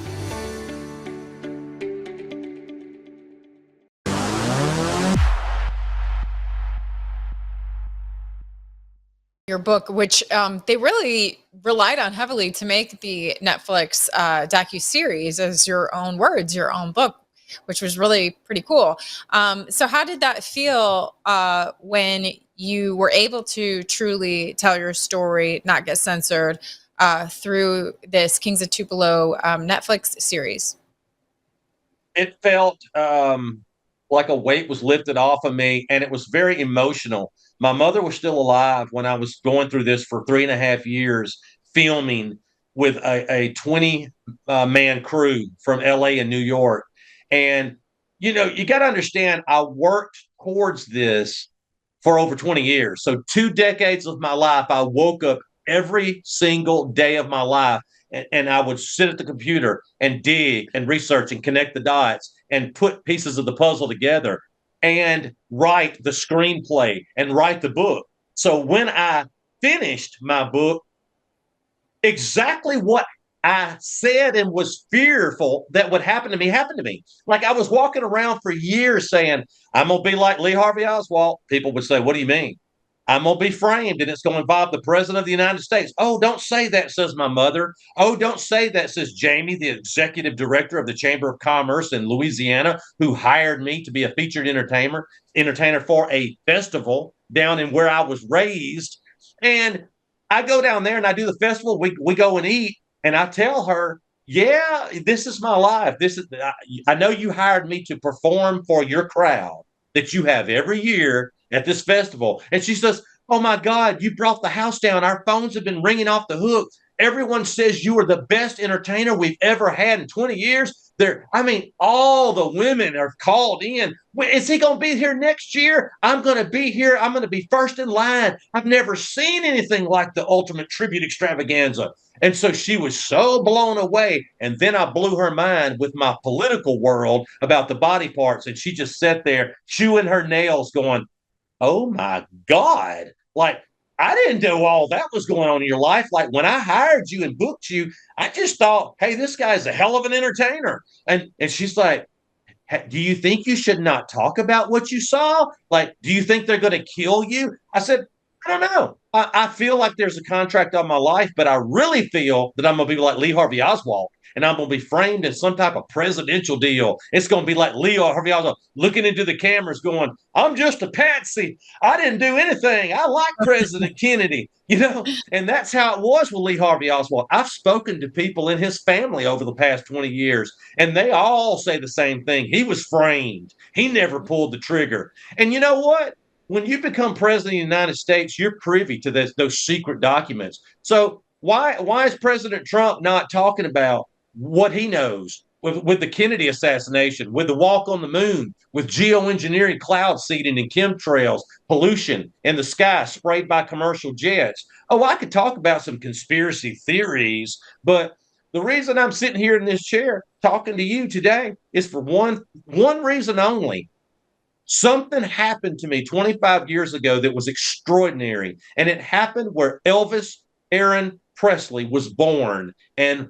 Your book, which they really relied on heavily to make the Netflix docuseries, as your own words, your own book, which was really pretty cool. So how did that feel when you were able to truly tell your story, not get censored, through this Kings of Tupelo Netflix series? It felt like a weight was lifted off of me, and it was very emotional. My mother was still alive when I was going through this for 3.5 years, filming with a 20-man crew from LA and New York. And, you know, you got to understand, I worked towards this for over 20 years. So 2 decades of my life, I woke up every single day of my life, and I would sit at the computer and dig and research and connect the dots and put pieces of the puzzle together and write the screenplay and write the book. So when I finished my book, exactly what I said and was fearful that would happen to me happened to me. Like, I was walking around for years saying, I'm going to be like Lee Harvey Oswald. People would say, what do you mean? I'm going to be framed and it's going to involve the president of the United States. Oh, don't say that, says my mother. Oh, don't say that, says Jamie, the executive director of the Chamber of Commerce in Louisiana, who hired me to be a featured entertainer for a festival down in where I was raised. And I go down there and I do the festival. We go and eat. And I tell her, yeah, this is my life. I know you hired me to perform for your crowd that you have every year at this festival. And she says, oh my God, you brought the house down. Our phones have been ringing off the hook. Everyone says you are the best entertainer we've ever had in 20 years. I mean, all the women are called in. Is he going to be here next year? I'm going to be here. I'm going to be first in line. I've never seen anything like the ultimate tribute extravaganza. And so she was so blown away. And then I blew her mind with my political world about the body parts. And she just sat there chewing her nails going, oh my God. Like, I didn't know all that was going on in your life. Like when I hired you and booked you, I just thought, hey, this guy's a hell of an entertainer. And she's like, do you think you should not talk about what you saw? Like, do you think they're going to kill you? I said, I don't know. I feel like there's a contract on my life, but I really feel that I'm going to be like Lee Harvey Oswald and I'm going to be framed in some type of presidential deal. It's going to be like Lee Harvey Oswald looking into the cameras going, I'm just a patsy. I didn't do anything. I like President Kennedy, you know, and that's how it was with Lee Harvey Oswald. I've spoken to people in his family over the past 20 years, and they all say the same thing. He was framed. He never pulled the trigger. And you know what? When you become president of the United States, you're privy to those secret documents. So why is President Trump not talking about what he knows with the Kennedy assassination, with the walk on the moon, with geoengineering, cloud seeding, and chemtrails, pollution in the sky sprayed by commercial jets? Oh, I could talk about some conspiracy theories, but the reason I'm sitting here in this chair talking to you today is for one reason only. Something happened to me 25 years ago that was extraordinary. And it happened where Elvis Aaron Presley was born and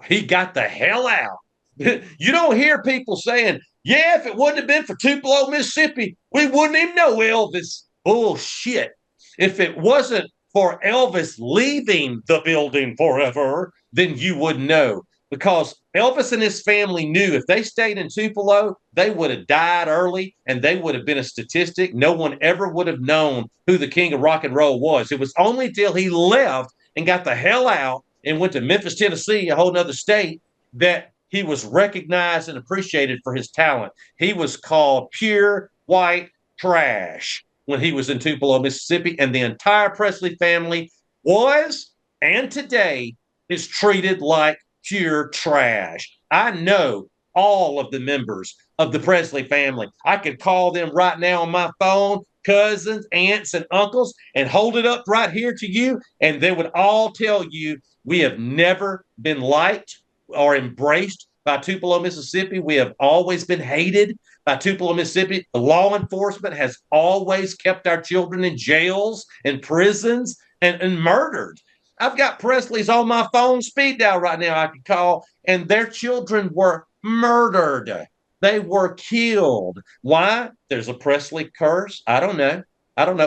he got the hell out. You don't hear people saying, yeah, if it wouldn't have been for Tupelo, Mississippi, we wouldn't even know Elvis. Bullshit. If it wasn't for Elvis leaving the building forever, then you would know. Because Elvis and his family knew if they stayed in Tupelo, they would have died early and they would have been a statistic. No one ever would have known who the king of rock and roll was. It was only till he left and got the hell out and went to Memphis, Tennessee, a whole nother state, that he was recognized and appreciated for his talent. He was called pure white trash when he was in Tupelo, Mississippi, and the entire Presley family was, and today, is treated like pure trash. I know all of the members of the Presley family. I could call them right now on my phone, cousins, aunts, and uncles, and hold it up right here to you, and they would all tell you we have never been liked or embraced by Tupelo, Mississippi. We have always been hated by Tupelo, Mississippi. Law enforcement has always kept our children in jails and prisons and murdered. I've got Presley's on my phone speed dial right now I could call, and their children were murdered. They were killed. Why? There's a Presley curse. I don't know.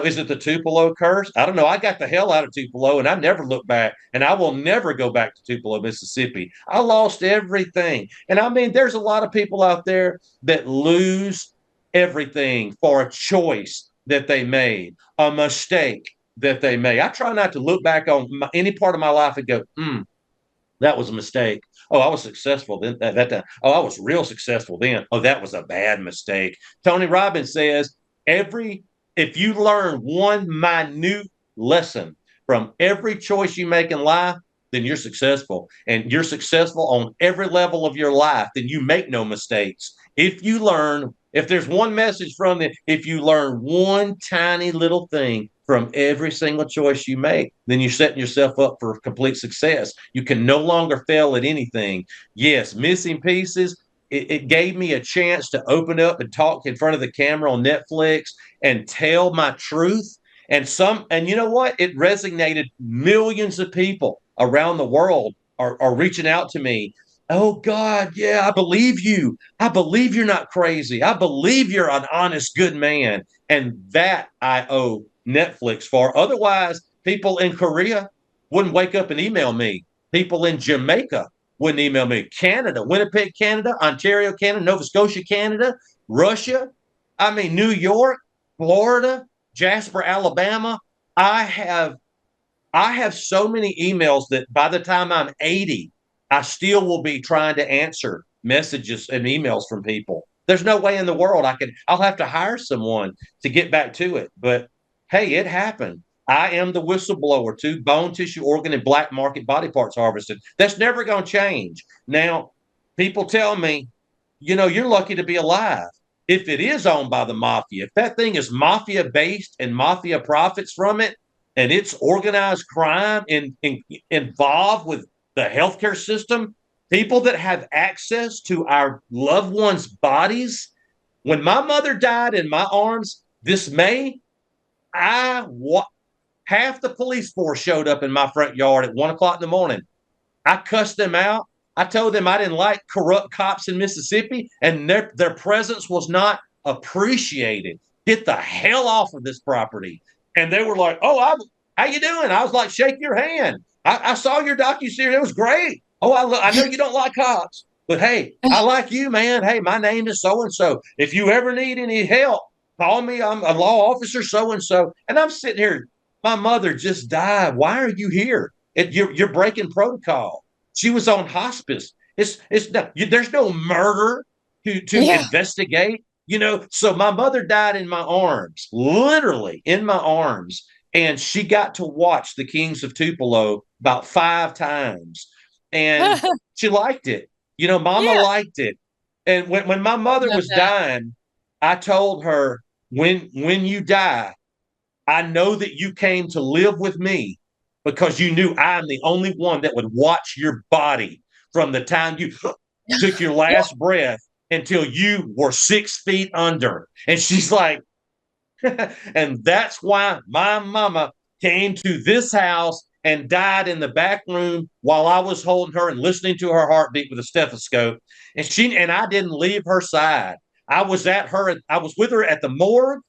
Is it the Tupelo curse? I don't know. I got the hell out of Tupelo, and I never looked back, and I will never go back to Tupelo, Mississippi. I lost everything. And I mean, there's a lot of people out there that lose everything for a choice that they made, a mistake that they made. I try not to look back on any part of my life and go, that was a mistake. Oh, I was successful then that time. Oh, I was real successful then. Oh, that was a bad mistake. Tony Robbins says if you learn one minute lesson from every choice you make in life, then you're successful. And you're successful on every level of your life, then you make no mistakes. If there's one message from it, if you learn one tiny little thing from every single choice you make, then you're setting yourself up for complete success. You can no longer fail at anything. Yes, missing pieces. It gave me a chance to open up and talk in front of the camera on Netflix and tell my truth. And you know what? It resonated. Millions of people around the world are reaching out to me. Oh God, yeah, I believe you. I believe you're not crazy. I believe you're an honest, good man. And that I owe Netflix for. Otherwise, people in Korea wouldn't wake up and email me. People in Jamaica wouldn't email me. Canada, Winnipeg, Canada, Ontario, Canada, Nova Scotia, Canada, Russia, New York, Florida, Jasper, Alabama. I have so many emails that by the time I'm 80, I still will be trying to answer messages and emails from people. There's no way in the world I'll have to hire someone to get back to it. But hey, it happened. I am the whistleblower to bone tissue, organ, and black market body parts harvested. That's never going to change. Now, People tell me, you know, you're lucky to be alive. If it is owned by the mafia, if that thing is mafia based and mafia profits from it, and it's organized crime involved with the healthcare system, people that have access to our loved ones' bodies. When my mother died in my arms this May, half the police force showed up in my front yard at 1 o'clock in the morning. I cussed them out. I told them I didn't like corrupt cops in Mississippi, and their presence was not appreciated. Get the hell off of this property. And they were like, "Oh, how you doing?" I was like, "Shake your hand. I saw your docuseries. It was great. Oh, I know you don't like cops, but hey, I like you, man. Hey, my name is so and so. If you ever need any help, call me. I'm a law officer, so and so." And I'm sitting here. My mother just died. Why are you here? You're breaking protocol. She was on hospice. There's no murder to investigate. You know, so my mother died in my arms, literally in my arms, and she got to watch the Kings of Tupelo about 5 times, and she liked it. You know, Mama liked it. And when my mother was dying, I told her, when you die, I know that you came to live with me because you knew I'm the only one that would watch your body from the time you took your last breath until you were 6 feet under. And she's like, and that's why my mama came to this house and died in the back room while I was holding her and listening to her heartbeat with a stethoscope. And I didn't leave her side. I was with her at the morgue.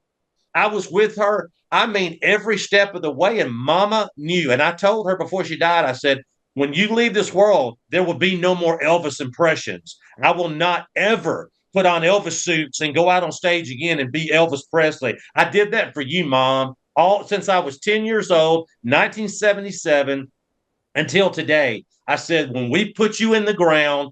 I was with her, I mean, every step of the way. And Mama knew. And I told her before she died, I said, when you leave this world, there will be no more Elvis impressions. I will not ever put on Elvis suits and go out on stage again and be Elvis Presley. I did that for you, Mom, all since I was 10 years old, 1977, until today. I said, when we put you in the ground,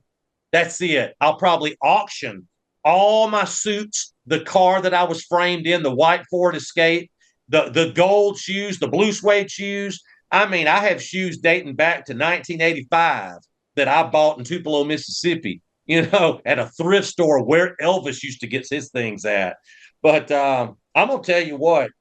that's it. I'll probably auction all my suits, the car that I was framed in, the white Ford Escape, the gold shoes, the blue suede shoes. I mean, I have shoes dating back to 1985 that I bought in Tupelo, Mississippi, you know, at a thrift store where Elvis used to get his things at. But I'm going to tell you what,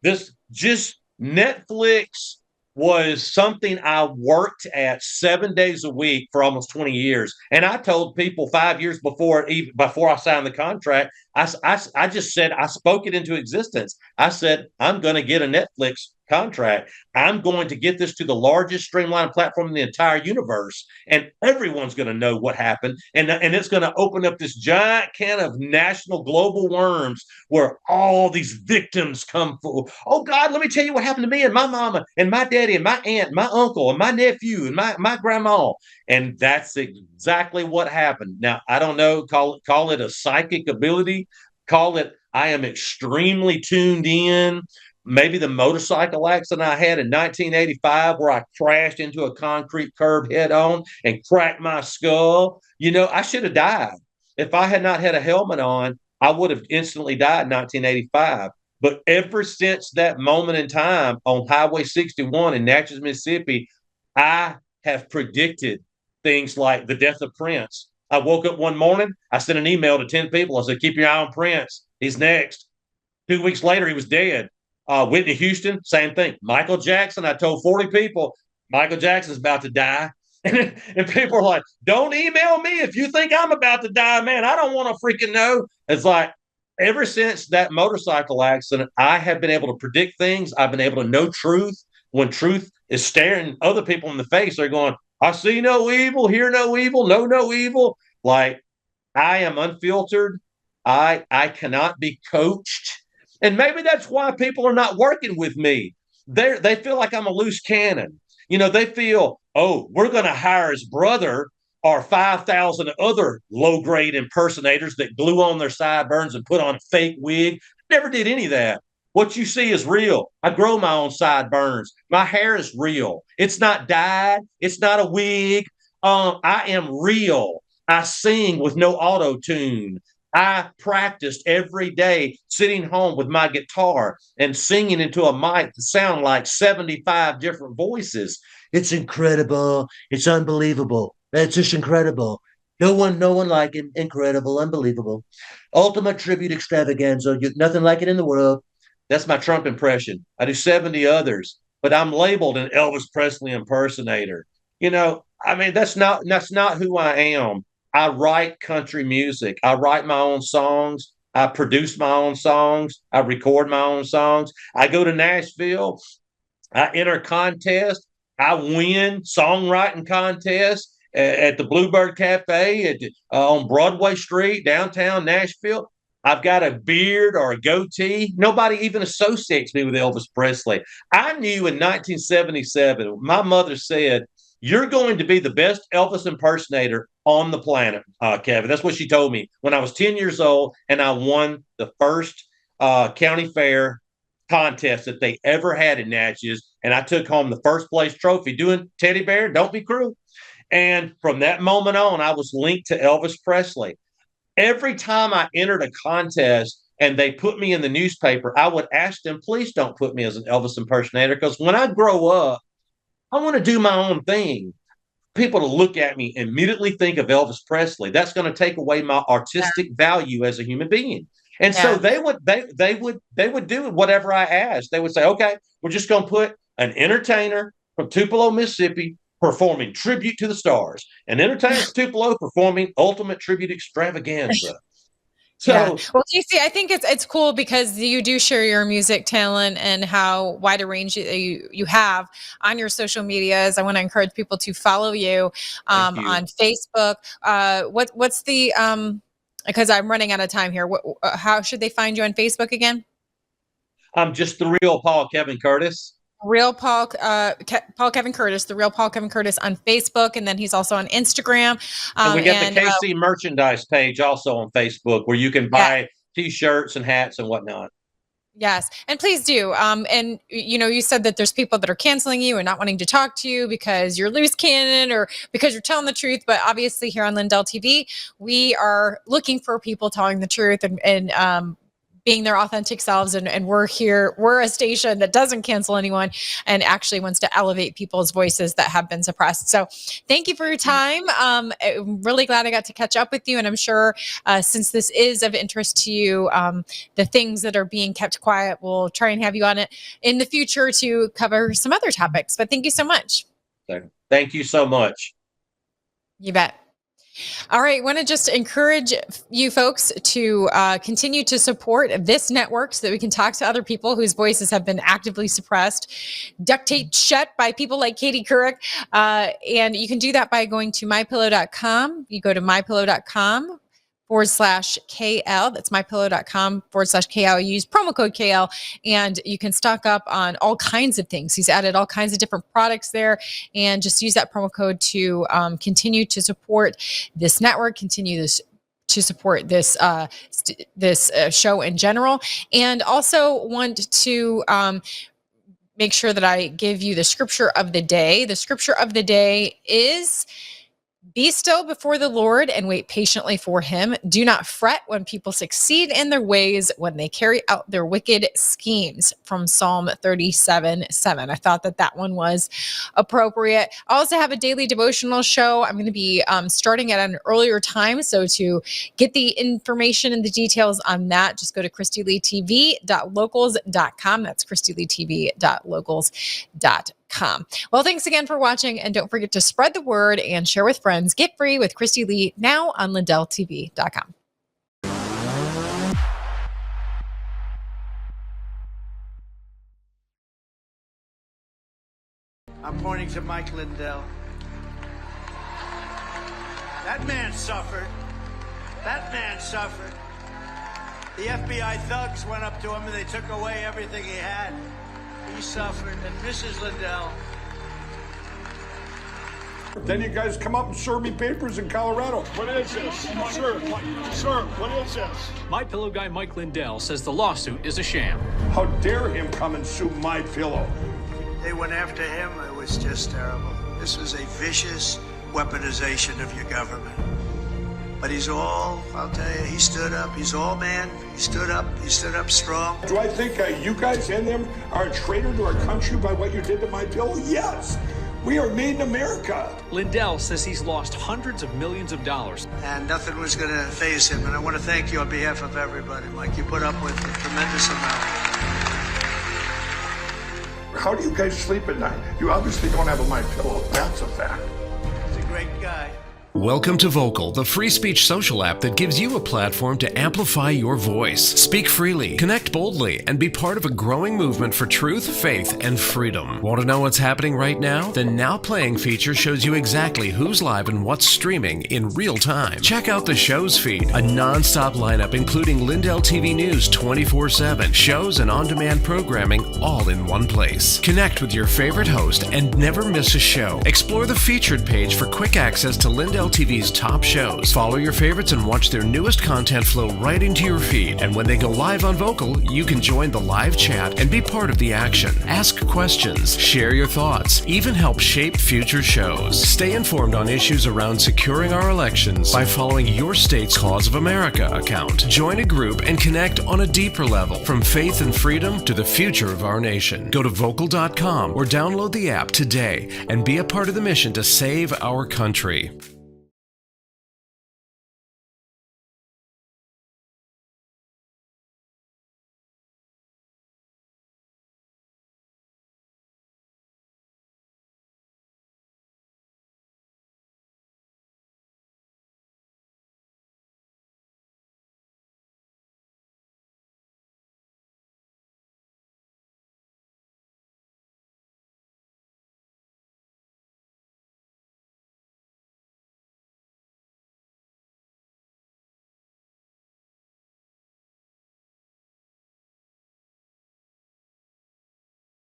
this just Netflix was something I worked at 7 days a week for almost 20 years. And I told people 5 years before I signed the contract, I just said, I spoke it into existence. I said, I'm going to get a Netflix contract. I'm going to get this to the largest streamlined platform in the entire universe, and everyone's going to know what happened. And it's going to open up this giant can of national global worms where all these victims come for. Oh God, let me tell you what happened to me and my mama and my daddy and my aunt, and my uncle and my nephew and my grandma. And that's exactly what happened. Now, I don't know, call it a psychic ability, call it I am extremely tuned in. Maybe the motorcycle accident I had in 1985 where I crashed into a concrete curb head on and cracked my skull. You know, I should have died. If I had not had a helmet on, I would have instantly died in 1985. But ever since that moment in time on Highway 61 in Natchez, Mississippi, I have predicted things like the death of Prince. I woke up one morning, I sent an email to 10 people. I said, keep your eye on Prince. He's next. 2 weeks later, he was dead. Whitney Houston, same thing. Michael Jackson, I told 40 people, Michael Jackson's about to die. And people are like, don't email me if you think I'm about to die, man. I don't want to freaking know. It's like, ever since that motorcycle accident, I have been able to predict things. I've been able to know truth. When truth is staring other people in the face, they're going, I see no evil, hear no evil, know no evil. Like, I am unfiltered. I cannot be coached. And maybe that's why people are not working with me. They feel like I'm a loose cannon. You know, they feel, oh, we're going to hire his brother or 5,000 other low-grade impersonators that glue on their sideburns and put on a fake wig. Never did any of that. What you see is real. I grow my own sideburns. My hair is real. It's not dyed. It's not a wig. I am real. I sing with no auto-tune. I practiced every day sitting home with my guitar and singing into a mic to sound like 75 different voices. It's incredible. It's unbelievable. It's just incredible. No one like him. Incredible, unbelievable. Ultimate tribute extravaganza. Nothing like it in the world. That's my Trump impression. I do 70 others, but I'm labeled an Elvis Presley impersonator. I mean, that's not who I am. I write country music. I write my own songs. I produce my own songs. I record my own songs. I go to Nashville. I enter contests. I win songwriting contests at the Bluebird Cafe on Broadway Street, downtown Nashville. I've got a beard or a goatee. Nobody even associates me with Elvis Presley. I knew in 1977, my mother said, "You're going to be the best Elvis impersonator on the planet, Kevin." That's what she told me when I was 10 years old, and I won the first county fair contest that they ever had in Natchez, and I took home the first place trophy doing Teddy Bear, Don't Be Cruel. And from that moment on, I was linked to Elvis Presley. Every time I entered a contest and they put me in the newspaper, I would ask them, please don't put me as an Elvis impersonator, because when I grow up, I want to do my own thing. People to look at me immediately think of Elvis Presley. That's going to take away my artistic value as a human being. And so they would do whatever I asked. They would say, okay, we're just going to put an entertainer from Tupelo, Mississippi, performing tribute to the stars. An entertainer from Tupelo performing ultimate tribute extravaganza. So, well, Casey, I think it's cool because you do share your music talent and how wide a range you have on your social medias. I want to encourage people to follow you on Facebook. What's the because I'm running out of time here. How should they find you on Facebook again? I'm just the real Paul Kevin Curtis. Real Paul Kevin Curtis, the real Paul Kevin Curtis on Facebook, and then he's also on Instagram. And we got the KC merchandise page also on Facebook where you can buy T-shirts and hats and whatnot. Yes, and please do. And you said that there's people that are canceling you and not wanting to talk to you because you're loose cannon or because you're telling the truth. But obviously, here on Lindell TV, we are looking for people telling the truth and being their authentic selves, and we're a station that doesn't cancel anyone and actually wants to elevate people's voices that have been suppressed. So thank you for your time. I'm really glad I got to catch up with you, and I'm sure since this is of interest to you, the things that are being kept quiet, we'll try and have you on it in the future to cover some other topics. But thank you so much. Thank you so much. You bet. All right. I want to just encourage you folks to continue to support this network so that we can talk to other people whose voices have been actively suppressed, duct taped shut by people like Katie Couric. And you can do that by going to mypillow.com. You go to mypillow.com/KL. That's mypillow.com/KL. Use promo code KL and you can stock up on all kinds of things. He's added all kinds of different products there, and just use that promo code to continue to support this network, continue to support this show in general. And also want to make sure that I give you the scripture of the day. The scripture of the day is, "Be still before the Lord and wait patiently for him. Do not fret when people succeed in their ways, when they carry out their wicked schemes," from Psalm 37:7. I thought that one was appropriate. I also have a daily devotional show. I'm going to be starting at an earlier time. So to get the information and the details on that, just go to KristiLeighTV.locals.com. That's KristiLeighTV.locals.com. Well, thanks again for watching, and don't forget to spread the word and share with friends. Get free with Kristi Leigh now on LindellTV.com. I'm pointing to Mike Lindell. That man suffered. That man suffered. The FBI thugs went up to him and they took away everything he had. He suffered. And Mrs. Lindell. Then you guys come up and serve me papers in Colorado. What is this? Sir, what is this? My Pillow guy Mike Lindell says the lawsuit is a sham. How dare him come and sue my pillow? They went after him. It was just terrible. This was a vicious weaponization of your government. But he's all, I'll tell you, he stood up. He's all man. He stood up strong. Do I think you guys and them are a traitor to our country by what you did to my pillow? Yes. We are made in America. Lindell says he's lost hundreds of millions of dollars. And nothing was going to faze him. And I want to thank you on behalf of everybody, Mike. You put up with a tremendous amount. How do you guys sleep at night? You obviously don't have a My Pillow. That's a fact. He's a great guy. Welcome to Vocal, the free speech social app that gives you a platform to amplify your voice. Speak freely, connect boldly, and be part of a growing movement for truth, faith, and freedom. Want to know what's happening right now? The Now Playing feature shows you exactly who's live and what's streaming in real time. Check out the show's feed, a non-stop lineup including Lindell TV News 24/7, shows and on-demand programming all in one place. Connect with your favorite host and never miss a show. Explore the featured page for quick access to Lindell TV's top shows. Follow your favorites and watch their newest content flow right into your feed. And when they go live on Vocal, you can join the live chat and be part of the action. Ask questions, share your thoughts, even help shape future shows. Stay informed on issues around securing our elections by following your state's Cause of America account. Join a group and connect on a deeper level, from faith and freedom to the future of our nation. Go to vocal.com or download the app today and be a part of the mission to save our country.